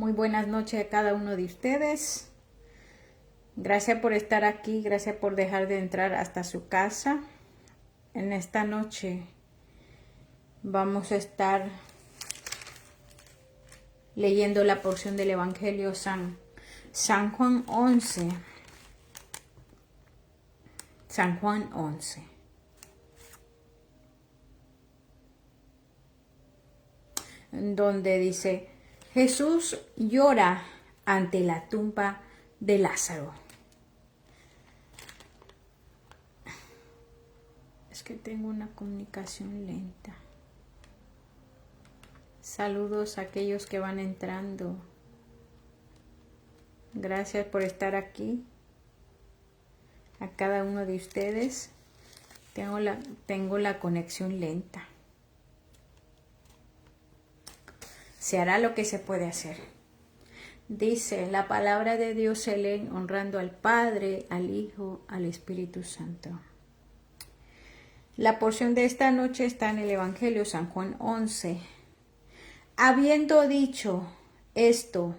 Muy buenas noches a cada uno de ustedes. Gracias por estar aquí, gracias por dejar de entrar hasta su casa. En esta noche vamos a estar leyendo la porción del Evangelio San Juan 11. San Juan 11. Donde dice: Jesús llora ante la tumba de Lázaro. Es que tengo una comunicación lenta. Saludos a aquellos que van entrando. Gracias por estar aquí. A cada uno de ustedes. Tengo la conexión lenta. Se hará lo que se puede hacer. Dice: la palabra de Dios se lee honrando al Padre, al Hijo, al Espíritu Santo. La porción de esta noche está en el Evangelio San Juan 11. Habiendo dicho esto,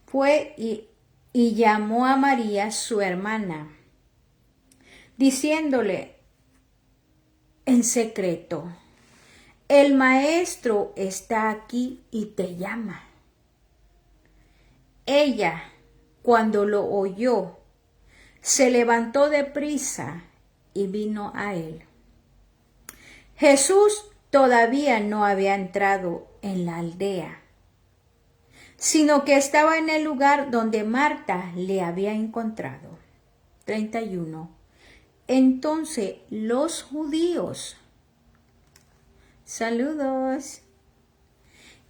fue y llamó a María, su hermana, diciéndole en secreto: el Maestro está aquí y te llama. Ella, cuando lo oyó, se levantó deprisa y vino a él. Jesús todavía no había entrado en la aldea, sino que estaba en el lugar donde Marta le había encontrado. 31. Entonces los judíos, saludos,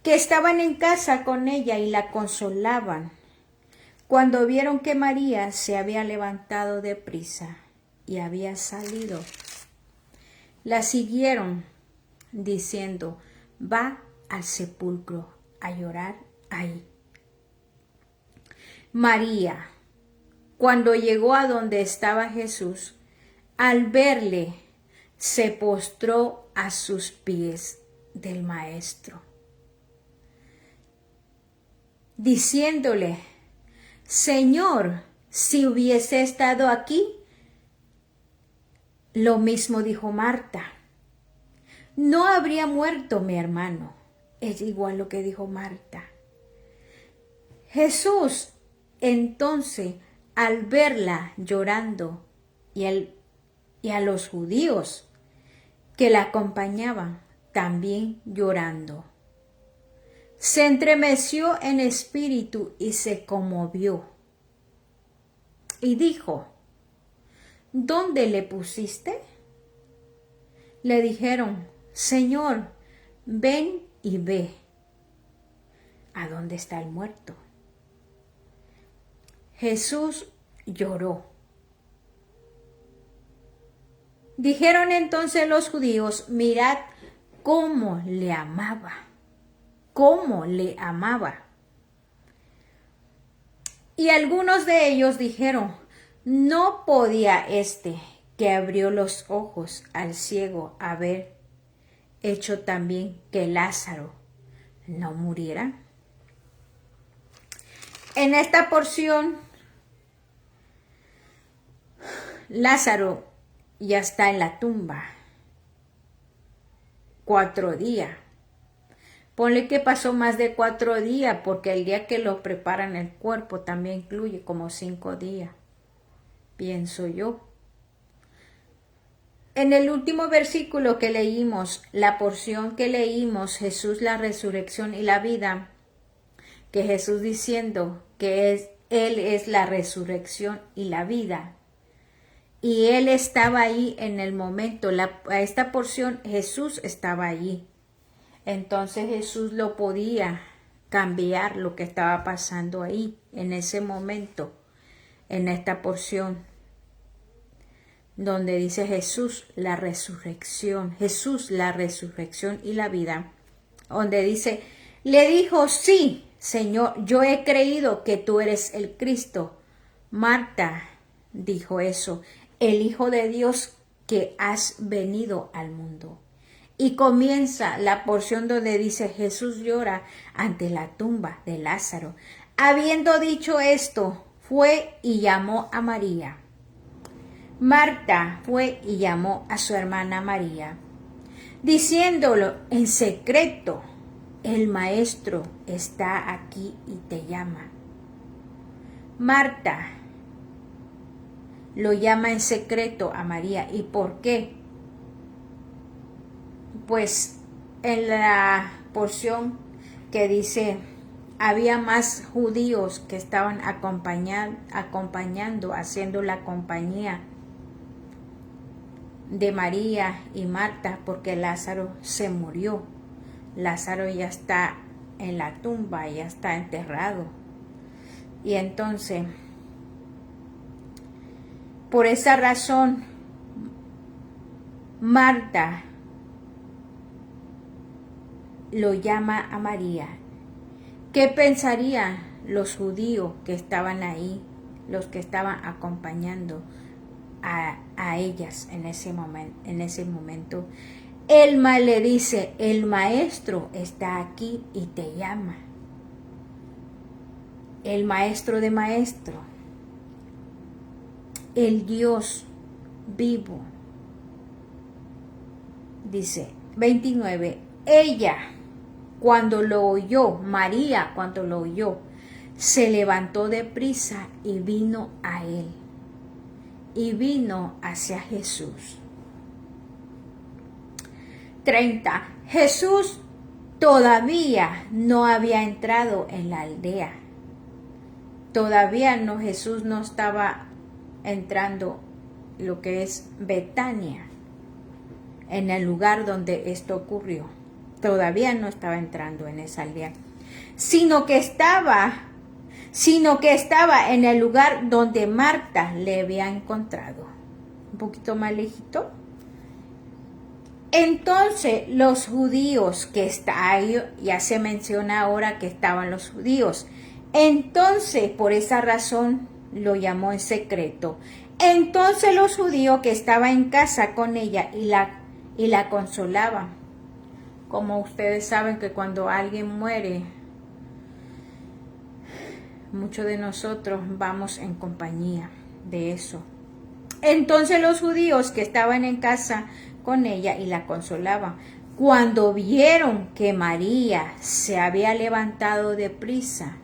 que estaban en casa con ella y la consolaban, cuando vieron que María se había levantado deprisa y había salido, la siguieron diciendo: va al sepulcro a llorar ahí. María, cuando llegó a donde estaba Jesús, al verle, se postró a sus pies del Maestro, diciéndole: Señor, si hubiese estado aquí. Lo mismo dijo Marta: no habría muerto mi hermano. Es igual lo que dijo Marta. Jesús, entonces, al verla llorando y a los judíos que la acompañaban también llorando, se estremeció en espíritu y se conmovió. Y dijo: ¿dónde le pusiste? Le dijeron: Señor, ven y ve. ¿A dónde está el muerto? Jesús lloró. Dijeron entonces los judíos: mirad cómo le amaba. Cómo le amaba. Y algunos de ellos dijeron: ¿no podía este que abrió los ojos al ciego haber hecho también que Lázaro no muriera? En esta porción, Lázaro ya está en la tumba 4 días. Ponle que pasó más de 4 días, porque el día que lo preparan el cuerpo también incluye como 5 días, pienso yo. En el último versículo que leímos, la porción que leímos, Jesús, la resurrección y la vida, que Jesús diciendo que Él es la resurrección y la vida. Y Él estaba ahí en el momento, a esta porción Jesús estaba allí. Entonces Jesús lo podía cambiar lo que estaba pasando ahí, en ese momento, en esta porción, donde dice Jesús la resurrección y la vida, donde dice: le dijo: sí, Señor, yo he creído que tú eres el Cristo. Marta dijo eso: el Hijo de Dios, que has venido al mundo. Y comienza la porción donde dice Jesús llora ante la tumba de Lázaro. Habiendo dicho esto, fue y llamó a María. Marta fue y llamó a su hermana María, diciéndolo en secreto, el maestro está aquí y te llama. Marta lo llama en secreto a María. ¿Y por qué? Pues en la porción que dice, había más judíos que estaban acompañando, haciendo la compañía de María y Marta, porque Lázaro se murió. Lázaro ya está en la tumba, ya está enterrado. Y entonces, por esa razón, Marta lo llama a María. ¿Qué pensarían los judíos que estaban ahí, los que estaban acompañando a ellas en ese momento? Elma le dice, el maestro está aquí y te llama. El maestro de maestro, el Dios vivo. Dice 29, ella cuando lo oyó, María cuando lo oyó, se levantó deprisa y vino a él. Y vino hacia Jesús. 30. Jesús todavía no había entrado en la aldea. Todavía no, Jesús no estaba entrando lo que es Betania, en el lugar donde esto ocurrió. Todavía no estaba entrando en esa aldea, sino que estaba en el lugar donde Marta le había encontrado. Un poquito más lejito. Entonces los judíos que está ahí, ya se menciona ahora que estaban los judíos. Entonces, por esa razón, lo llamó en secreto. Entonces los judíos que estaban en casa con ella y la consolaban. Como ustedes saben que cuando alguien muere, muchos de nosotros vamos en compañía de eso. Entonces los judíos que estaban en casa con ella y la consolaban, cuando vieron que María se había levantado deprisa,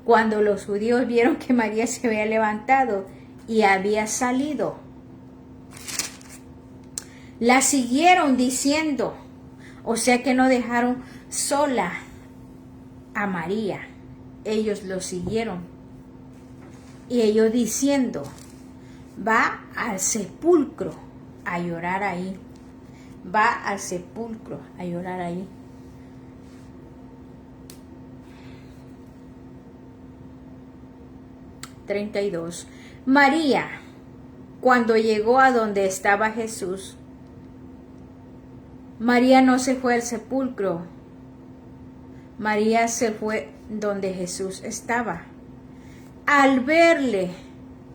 cuando los judíos vieron que María se había levantado y había salido, la siguieron diciendo, o sea que no dejaron sola a María, ellos lo siguieron y ellos diciendo, va al sepulcro a llorar ahí, va al sepulcro a llorar ahí. (32) María, cuando llegó a donde estaba Jesús, María no se fue al sepulcro, María se fue donde Jesús estaba. Al verle,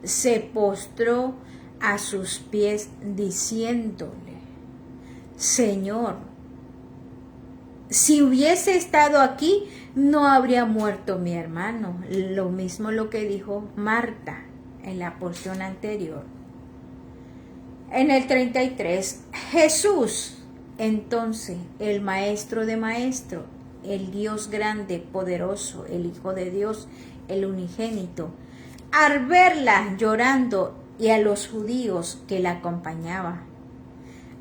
se postró a sus pies diciéndole, Señor, si hubiese estado aquí, no habría muerto mi hermano. Lo mismo lo que dijo Marta en la porción anterior. En el 33, Jesús, entonces, el maestro de maestros, el Dios grande, poderoso, el Hijo de Dios, el unigénito, al verla llorando y a los judíos que la acompañaban,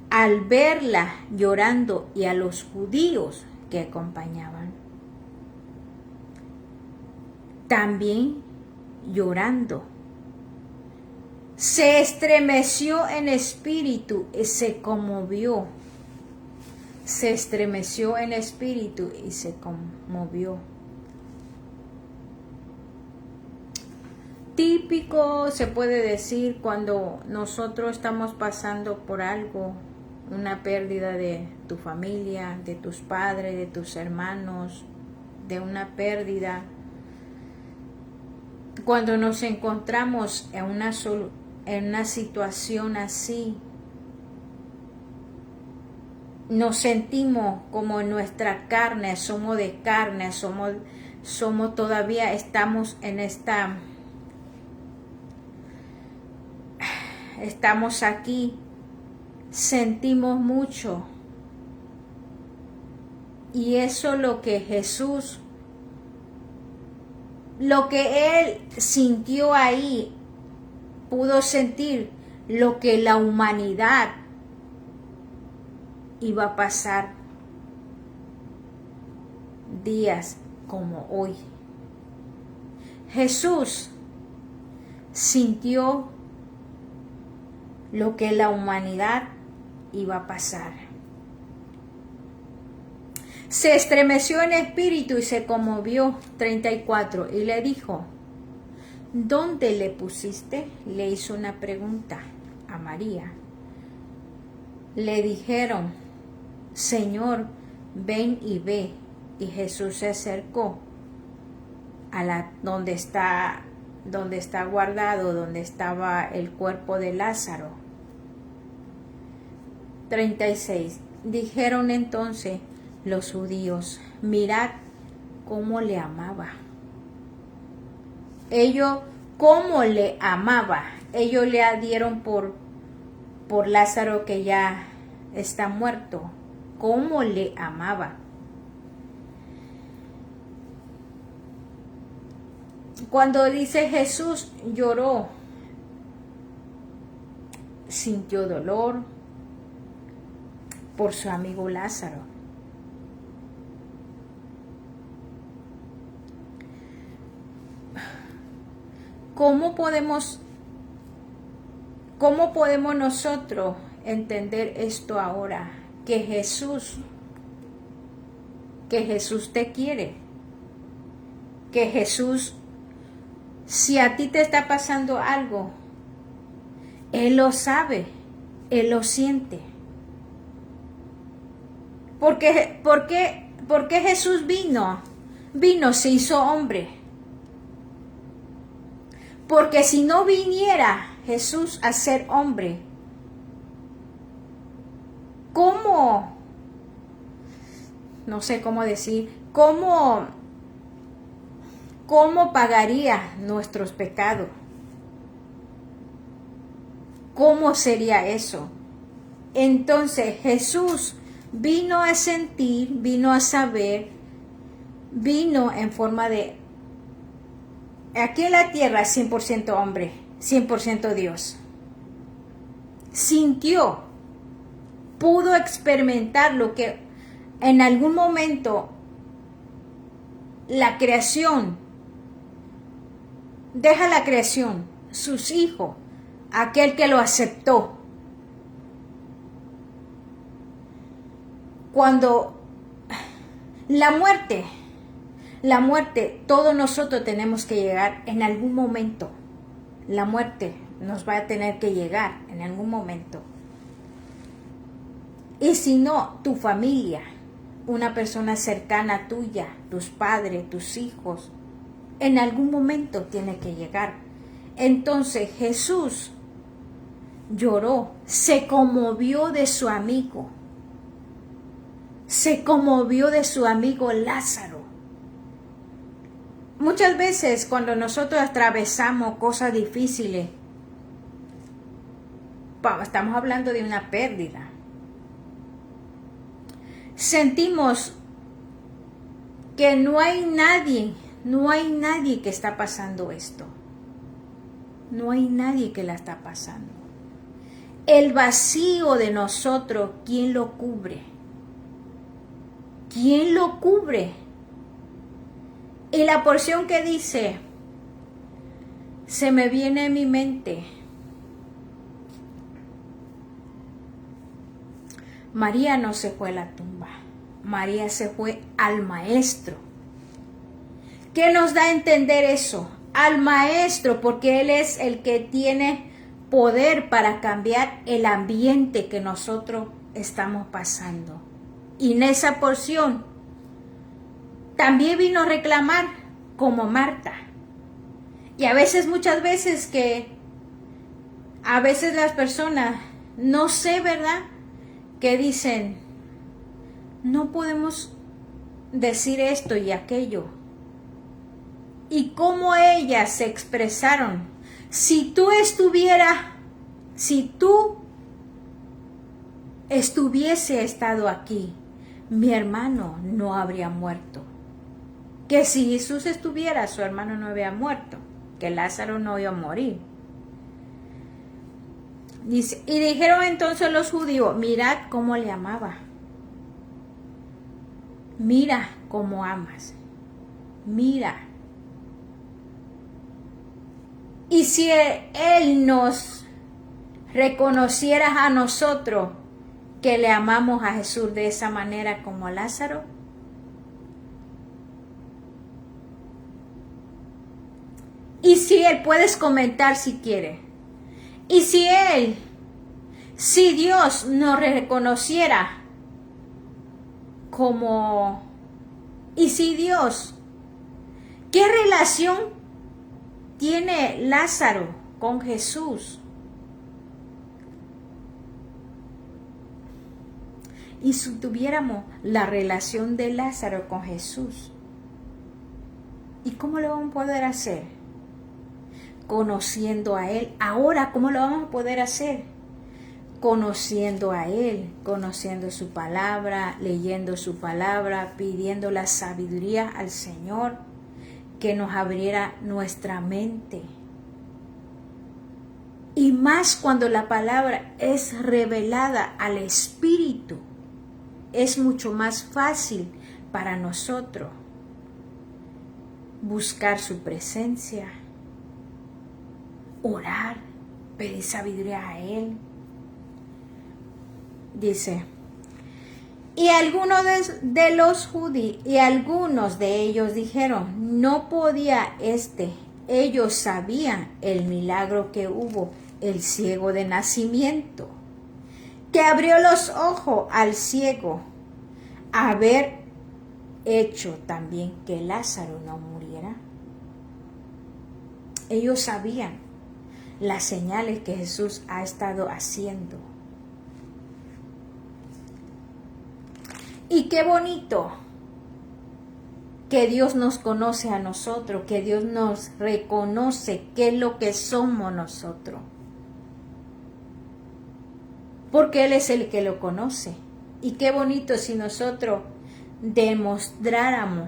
al verla llorando y a los judíos que acompañaban, también llorando, se estremeció en espíritu y se conmovió. Se estremeció en espíritu y se conmovió. Típico, se puede decir, cuando nosotros estamos pasando por algo, una pérdida de tu familia, de tus padres, de tus hermanos, de una pérdida. Cuando nos encontramos en una situación así, nos sentimos como en nuestra carne, somos de carne, somos todavía, estamos estamos aquí, sentimos mucho. Y eso lo que Jesús, lo que Él sintió ahí, pudo sentir lo que la humanidad iba a pasar días como hoy. Jesús sintió lo que la humanidad iba a pasar. Se estremeció en espíritu y se conmovió. 34. Y le dijo, ¿dónde le pusiste? Le hizo una pregunta a María. Le dijeron, Señor, ven y ve. Y Jesús se acercó a donde está guardado, donde estaba el cuerpo de Lázaro. 36. Dijeron entonces los judíos, mirad cómo le amaba. Ellos, cómo le amaba. Ellos le dieron por Lázaro que ya está muerto. Cómo le amaba. Cuando dice Jesús lloró, sintió dolor por su amigo Lázaro. ¿Cómo podemos nosotros entender esto ahora? Que Jesús te quiere. Que Jesús, si a ti te está pasando algo, Él lo sabe, Él lo siente. ¿Por qué Jesús vino? Se hizo hombre. Porque si no viniera Jesús a ser hombre, ¿cómo? No sé cómo decir, ¿cómo pagaría nuestros pecados? ¿Cómo sería eso? Entonces Jesús vino a sentir, vino a saber, vino en forma de... Aquí en la tierra 100% hombre, 100% Dios. Sintió, pudo experimentar lo que en algún momento la creación, deja la creación, sus hijos, aquel que lo aceptó. Cuando la muerte, todos nosotros tenemos que llegar en algún momento. La muerte nos va a tener que llegar en algún momento. Y si no, tu familia, una persona cercana tuya, tus padres, tus hijos, en algún momento tiene que llegar. Entonces Jesús lloró, se conmovió de su amigo. Se conmovió de su amigo Lázaro. Muchas veces cuando nosotros atravesamos cosas difíciles, estamos hablando de una pérdida. Sentimos que no hay nadie que está pasando esto. No hay nadie que la está pasando. El vacío de nosotros, ¿quién lo cubre? ¿Quién lo cubre? Y la porción que dice, se me viene en mi mente, María no se fue a la tumba, María se fue al maestro. ¿Qué nos da a entender eso? Al maestro, porque Él es el que tiene poder para cambiar el ambiente que nosotros estamos pasando. Y en esa porción también vino a reclamar como Marta. Y muchas veces a veces las personas, no sé, ¿verdad? Que dicen, no podemos decir esto y aquello. Y cómo ellas se expresaron. Si tú estuviese estado aquí, mi hermano no habría muerto. Que si Jesús estuviera, su hermano no había muerto, que Lázaro no iba a morir. Dice, y dijeron entonces los judíos, mirad cómo le amaba. Mira cómo amas. Mira. Y si Él nos reconociera a nosotros que le amamos a Jesús de esa manera como a Lázaro, y si Él, puedes comentar si quiere, y si Dios nos reconociera como, y si Dios, ¿qué relación tiene Lázaro con Jesús? Y si tuviéramos la relación de Lázaro con Jesús, ¿y cómo lo vamos a poder hacer? Conociendo a Él. Ahora, ¿cómo lo vamos a poder hacer? Conociendo a Él, conociendo su palabra, leyendo su palabra, pidiendo la sabiduría al Señor, que nos abriera nuestra mente. Y más cuando la palabra es revelada al Espíritu, es mucho más fácil para nosotros buscar su presencia, orar, pedir sabiduría a Él. Dice, y algunos de los judíos, y algunos de ellos dijeron, no podía ellos sabían el milagro que hubo, el ciego de nacimiento, que abrió los ojos al ciego, haber hecho también que Lázaro no muriera. Ellos sabían las señales que Jesús ha estado haciendo. Y qué bonito que Dios nos conoce a nosotros, que Dios nos reconoce qué es lo que somos nosotros. Porque Él es el que lo conoce. Y qué bonito si nosotros demostráramos,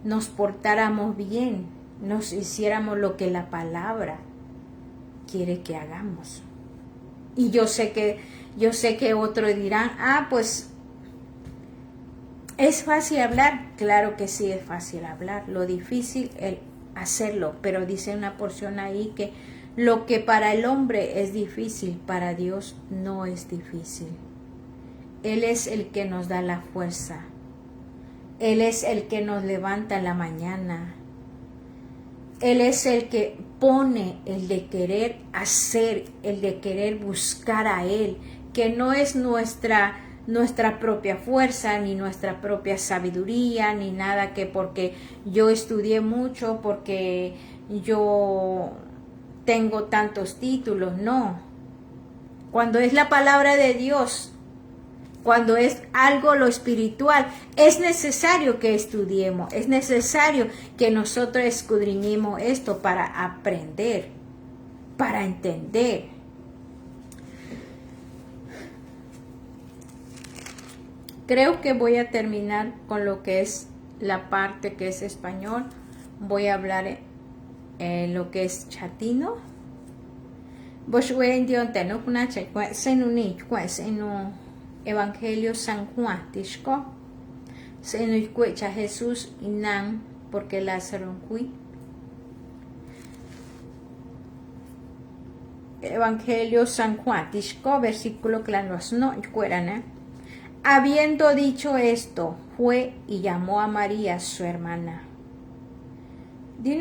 nos portáramos bien, nos hiciéramos lo que la palabra quiere que hagamos. Y yo sé que otros dirán, pues es fácil hablar. Claro que sí es fácil hablar, lo difícil es hacerlo. Pero dice una porción ahí que lo que para el hombre es difícil, para Dios no es difícil. Él es el que nos da la fuerza. Él es el que nos levanta en la mañana. Él es el que pone el de querer hacer, el de querer buscar a Él, que no es nuestra propia fuerza, ni nuestra propia sabiduría, ni nada que porque yo estudié mucho, porque yo tengo tantos títulos, no. Cuando es la palabra de Dios, cuando es algo lo espiritual, es necesario que estudiemos, es necesario que nosotros escudriñemos esto para aprender, para entender. Creo que voy a terminar con lo que es la parte que es español. Voy a hablar lo que es chatino. Evangelio San Juan, Tishko, se nos escucha Jesús y Nan, porque Lázaro fui. Evangelio San Juan, Tishko, versículo claro, no, habiendo dicho esto, fue y llamó a María, su hermana. Le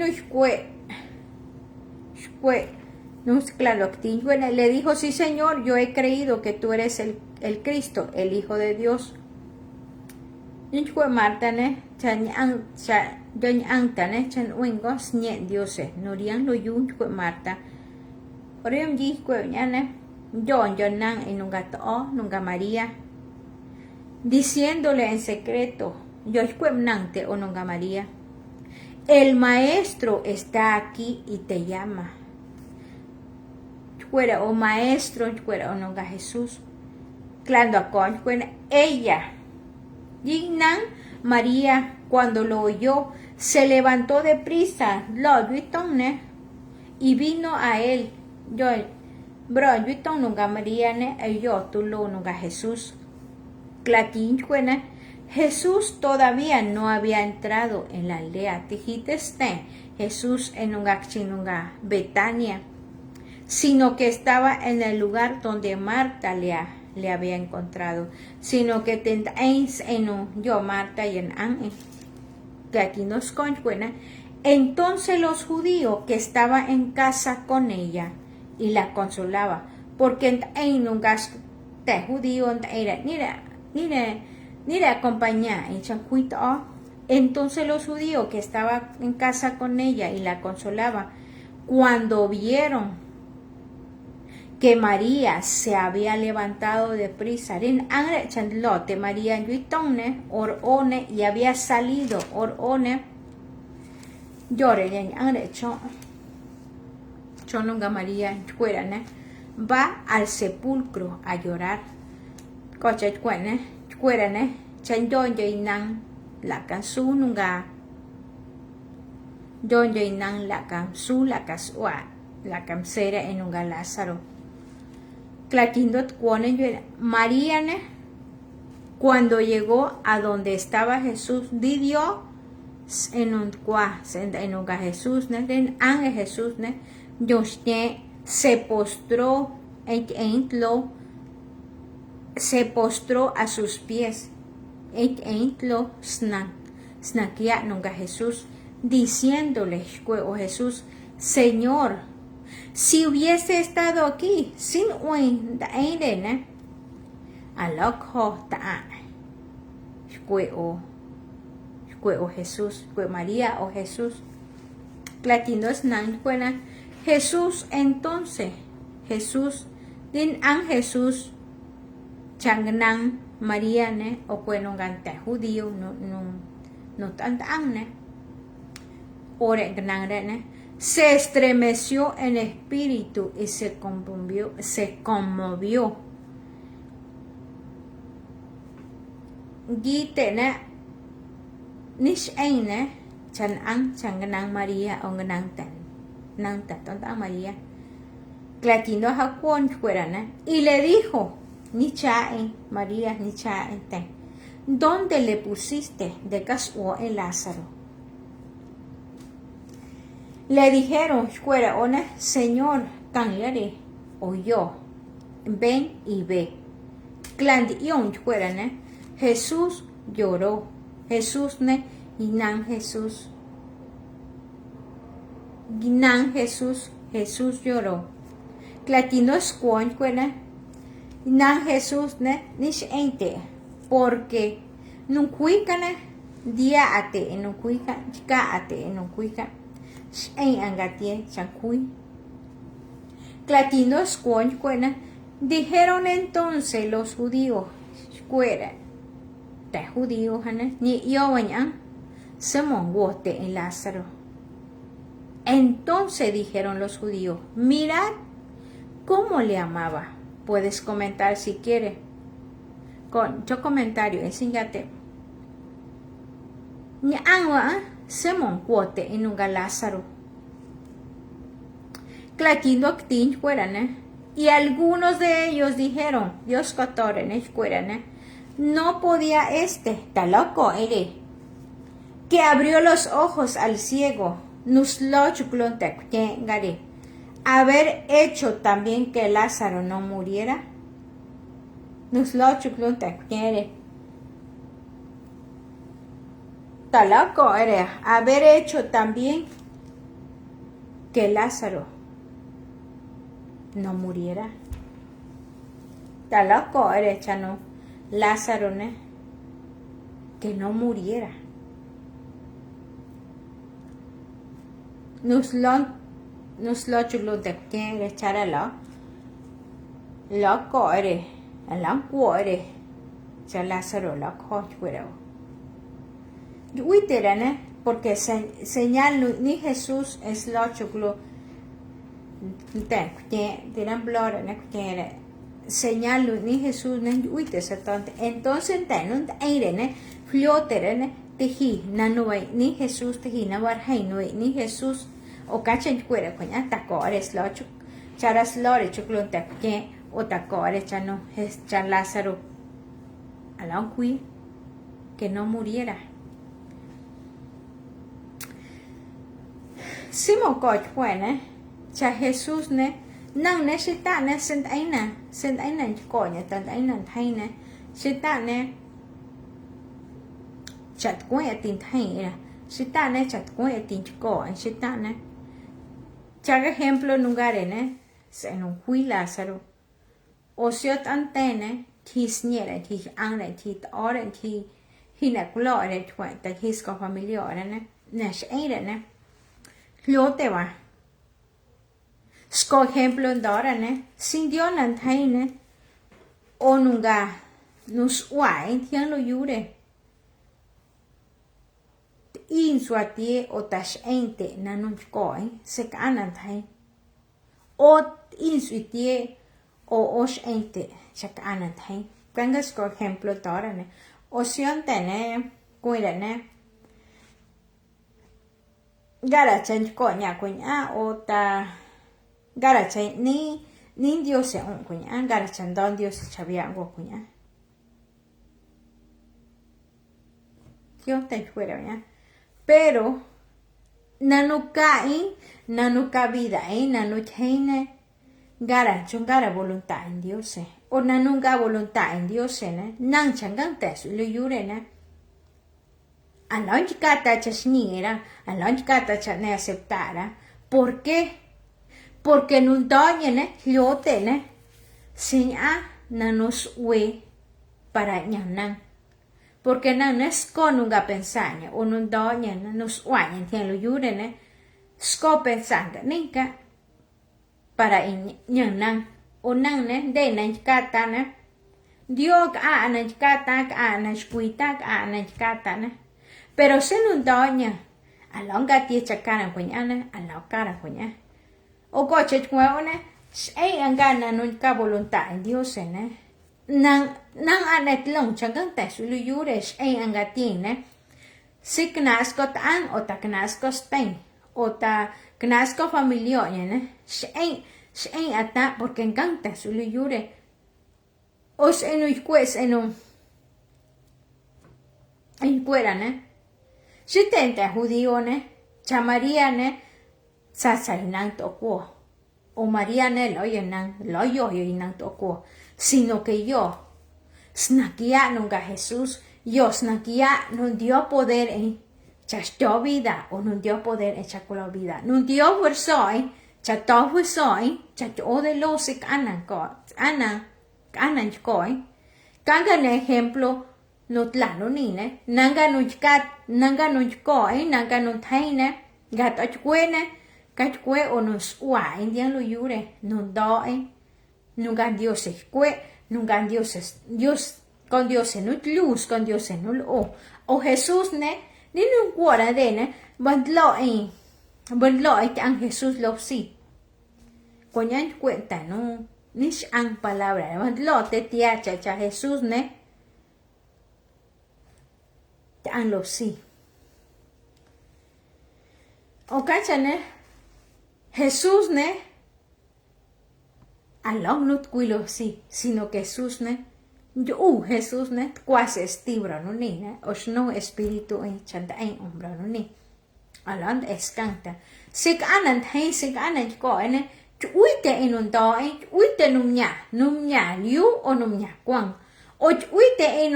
dijo, sí Señor, yo he creído que tú eres el Cristo, el Hijo de Dios. Marta Marta. María. diciéndole en secreto, yo nante o nunga María, el maestro está aquí y te llama. Fuera o maestro, fuera o nunga Jesús. Clando a con, ella. Dignan María, cuando lo oyó, se levantó deprisa, y vino a él. Yo, nunca María, yo, tú lo nunca Jesús. Clatín, Jesús todavía no había entrado en la aldea. Tijiteste, Jesús en nunga Betania, sino que estaba en el lugar donde Marta le había encontrado, sino que tentáis en yo Marta y en An, que aquí nos concuena. Entonces los judíos que estaban en casa con ella y la consolaba, porque en nunca te judío ni le acompañaba en chancuito. Entonces los judíos que estaban en casa con ella y la consolaba, cuando vieron que María se había levantado deprisa, María y había salido nunca María va al sepulcro a llorar. La cansu nunga donde nan la cansu la casua la camsera en un Lázaro. María, cuando llegó a donde estaba Jesús, dijo en un Jesús, en ángel Jesús, se postró a sus pies, nunca Jesús, diciéndole, Jesús, Señor, si hubiese estado aquí, sin un daine, alokho ta, o Jesús, María o Jesús, clatinos nan cuena, Jesús entonces, Jesús, din an Jesús, changnan María ne, o cueno gante judío, no tantan ne, ore gnan ne, se estremeció en espíritu y se conmovió. Gitene nish eine changnang María o gnangtan tonta María clatino jacuón fuera y le dijo María ¿dónde le pusiste de casuo el Lázaro? Le dijeron, Señor, canliare, oyó, ven y ve. Jesús lloró. Jesús Jesús lloró. Clatino escuón, Jesús nish ente, porque nuncuicane día ate, nuncuica, chica ate, nuncuica. En angatie chancui. Clatino escuón, dijeron entonces los judíos, te judíos, ni yo se mongote en Lázaro. Entonces dijeron los judíos, mirad cómo le amaba. Puedes comentar si quieres. Yo comentario, enséñate. Ni agua, se mongote en un Lázaro. Clatino actin y algunos de ellos dijeron, Dios cotoren no podía está loco que abrió los ojos al ciego, haber hecho también que Lázaro no muriera. Talaco haber hecho también que Lázaro no muriera. Talaco chano Lázaro que no muriera. Nos lo chulo de quien echara loco el ancuore cha Lázaro la coach pero uiterane porque señal ni Jesús es lo chulo tienen blora ne quiere señal ni Jesús ne uite entonces tenun aire fliotere teji nanoi ni Jesús teji na barhai ni Jesús o cachen cuera coña tacores lo chuk charas lore chulo te o tacores chano es cha Lázaro a la que no muriera. Simo coach bueno cha Jesús ne nang ne shita ne sent aina coña tan aina taina shita ne chat coña tin taina shita ne chat coña tin coña shita ne cha ejemplo nungare ne se no hui Lázaro o siot antene tis niere tis anre tis ore tis hina glore cuenta his con familiare ne nes aire ne Lyote va. Sko ejemplo ndora ne, sin Dios nantaine, o nunga nus uai tian lo yure. In suatie o tash ente na nunch koi, se ka nantai. O in suatie o osh ente, se ka nantai. Kanga sko ejemplo ndora ne, o sionte ne, kuira ne, gara chen coña cuña o ta gara chen ni Dios se un cuña gara chen don Dios se chabia go cuña yo te fuera ya pero nanuka vida nanuchaine gara chungara voluntad en Dios o nanunga voluntad en Dios ne nan changante su lo yure ne Alonch kata chasniera, alonch kata chane aceptara. ¿Por qué? Porque nun doñene, liotene, sinya nanus we para ñanan. Porque nanes konunga pensaña, o nun doñene, nos uañen, tien lo yurene, sko pensanga, ninka, para ñanan. O nanne, de nanch kata ne, Dios ka nanch kata, ka nanch kuita, ka nanch kata ne. Pero se nun doña, alonga tie chakara cuñana, alokara cuña. O coche cuñone, ei angana nun ka voluntad en Dios ne. Nang anet long changante su lu yures ei angatine. Si knasko tan o ta knasko spen o ta knasko familioñe ne. Ei ata porque encanta su lu yure. Os enu ikes enu. En cuera ne. Si tenta judío ne, cha María ne, sasainan toko, o María ne lo yo inan toko, sino que yo, snakia nunca Jesús, yo snakia nun dio poder en chasto vida, o nun dio poder en chacola vida, nun dio fuerza cha to fuerza cha to de los anan koi, kangan ejemplo, no tlano nine, nanga nunchkat, nanga nunchkoi, nanga nuntaine, gatochquene, cachque o nos ua, indian lo yure, nun doi, nunca Dios es que, nunca Dios es, Dios, con Dios en luz, con Dios en o Jesús ne, ni nun cuora de ne, bandlo que an Jesús lo sí. Coñan cuenta, no, ni an palabra, bandlo te tiacha, cha Jesús ne, an lo sí. O cachane, Jesús ne, along no cuilo sí, sino que Jesús ne, Jesús ne, quasi estibra no ni, ne, os no espíritu en chanta en umbra no ni. Along escanta. Sig anan ko ne, uite en un do, uite numnya, liu o numnya kwang. O uite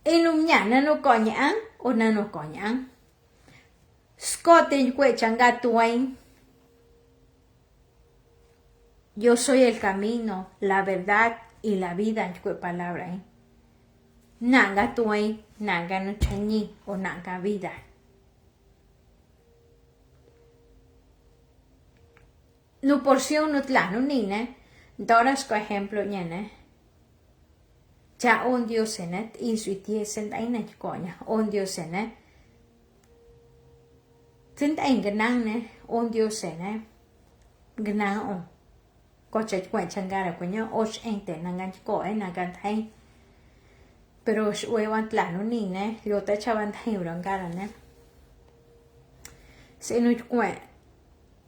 enumnya nano coñan o nano coñan. Scoten kwe changa tuain. Yo soy el camino, la verdad y la vida en kwe palabra. Nanga tuain, nanga no chañi o nanga vida. No porción no tlano nine, doras ko ejemplo ñene. cha on Dios sene isuitie sen ai na konya on Dios sene sen ai ganang ne on Dios sene ganang on có chạy quay chẳng gara của nhau ôi anh tên nàng gan có ấy nàng gan thấy pero hoy van tlano ni ne yo ta chavan thay uran gara ne se no quay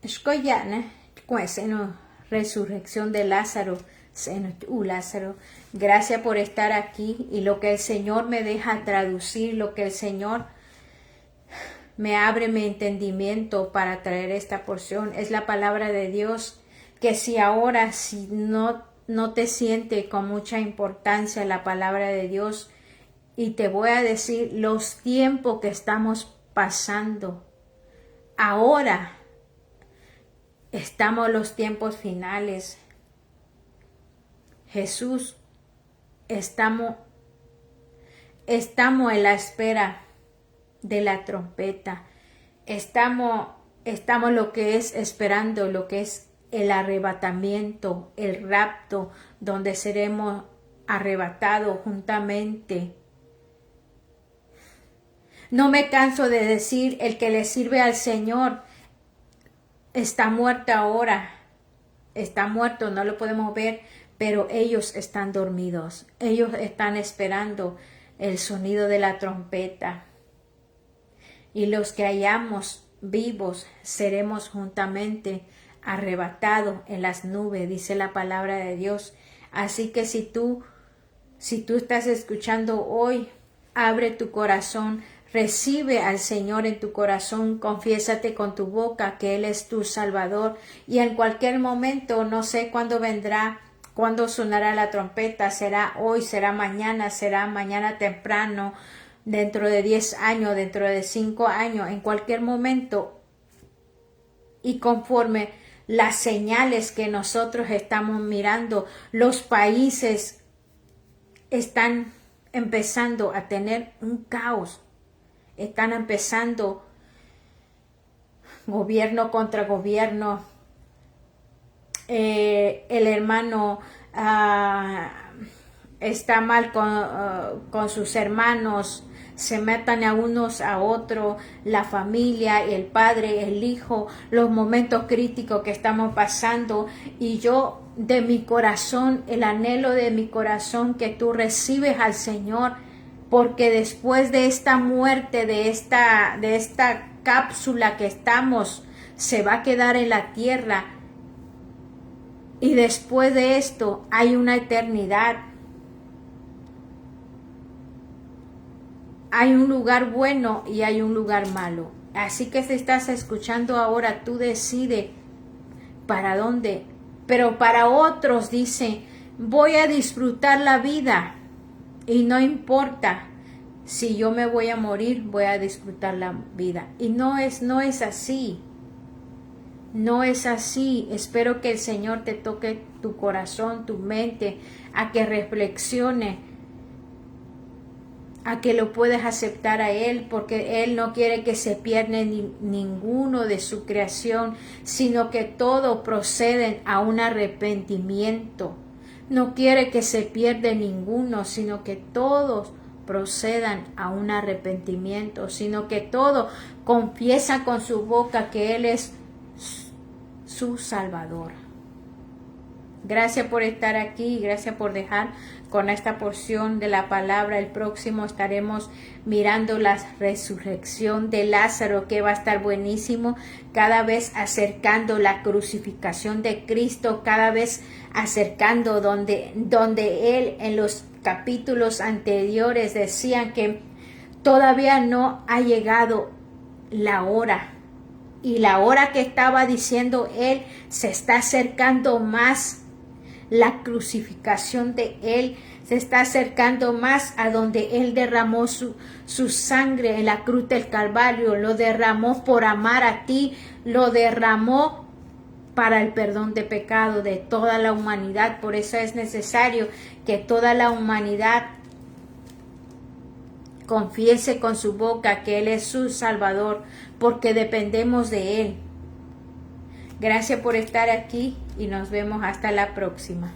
escoya ne quay se no resurrección de Lázaro se no Lázaro, gracias por estar aquí y lo que el Señor me deja traducir, lo que el Señor me abre mi entendimiento para traer esta porción es la palabra de Dios. Que si ahora, si no te siente con mucha importancia la palabra de Dios, y te voy a decir los tiempos que estamos pasando, ahora estamos en los tiempos finales. Jesús, estamos en la espera de la trompeta, estamos lo que es esperando, lo que es el arrebatamiento, el rapto, donde seremos arrebatados juntamente. No me canso de decir, el que le sirve al Señor está muerto ahora, está muerto, no lo podemos ver, pero ellos están dormidos, ellos están esperando el sonido de la trompeta. Y los que hayamos vivos seremos juntamente arrebatado en las nubes, dice la palabra de Dios. Así que si tú estás escuchando hoy, abre tu corazón, recibe al Señor en tu corazón, confiésate con tu boca que Él es tu Salvador, y en cualquier momento, no sé cuándo vendrá, cuándo sonará la trompeta, será hoy, será mañana temprano, dentro de 10 años, dentro de 5 años, en cualquier momento, y conforme las señales que nosotros estamos mirando, los países están empezando a tener un caos, están empezando gobierno contra gobierno, el hermano está mal con sus hermanos, se matan a unos a otros, la familia, el padre, el hijo, los momentos críticos que estamos pasando. Y yo de mi corazón, el anhelo de mi corazón, que tú recibes al Señor, porque después de esta muerte, de esta cápsula que estamos, se va a quedar en la tierra, y después de esto hay una eternidad. Hay un lugar bueno y hay un lugar malo. Así que si estás escuchando ahora, tú decides para dónde. Pero para otros dicen, voy a disfrutar la vida y no importa si yo me voy a morir, voy a disfrutar la vida. Y no es así. No es así. Espero que el Señor te toque tu corazón, tu mente, a que reflexione, a que lo puedas aceptar a Él, porque Él no quiere que se pierda ninguno de su creación, sino que todos proceden a un arrepentimiento. No quiere que se pierda ninguno, sino que todos procedan a un arrepentimiento, sino que todos confiesan con su boca que Él es su Salvador. Gracias por estar aquí, gracias por dejar con esta porción de la palabra. El próximo estaremos mirando la resurrección de Lázaro, que va a estar buenísimo, cada vez acercando la crucificación de Cristo, cada vez acercando donde Él en los capítulos anteriores decían que todavía no ha llegado la hora. Y la hora que estaba diciendo Él se está acercando más. La crucificación de Él se está acercando más a donde Él derramó su sangre en la cruz del Calvario. Lo derramó por amar a ti, lo derramó para el perdón de pecado de toda la humanidad. Por eso es necesario que toda la humanidad confiese con su boca que Él es su Salvador, porque dependemos de Él. Gracias por estar aquí y nos vemos hasta la próxima.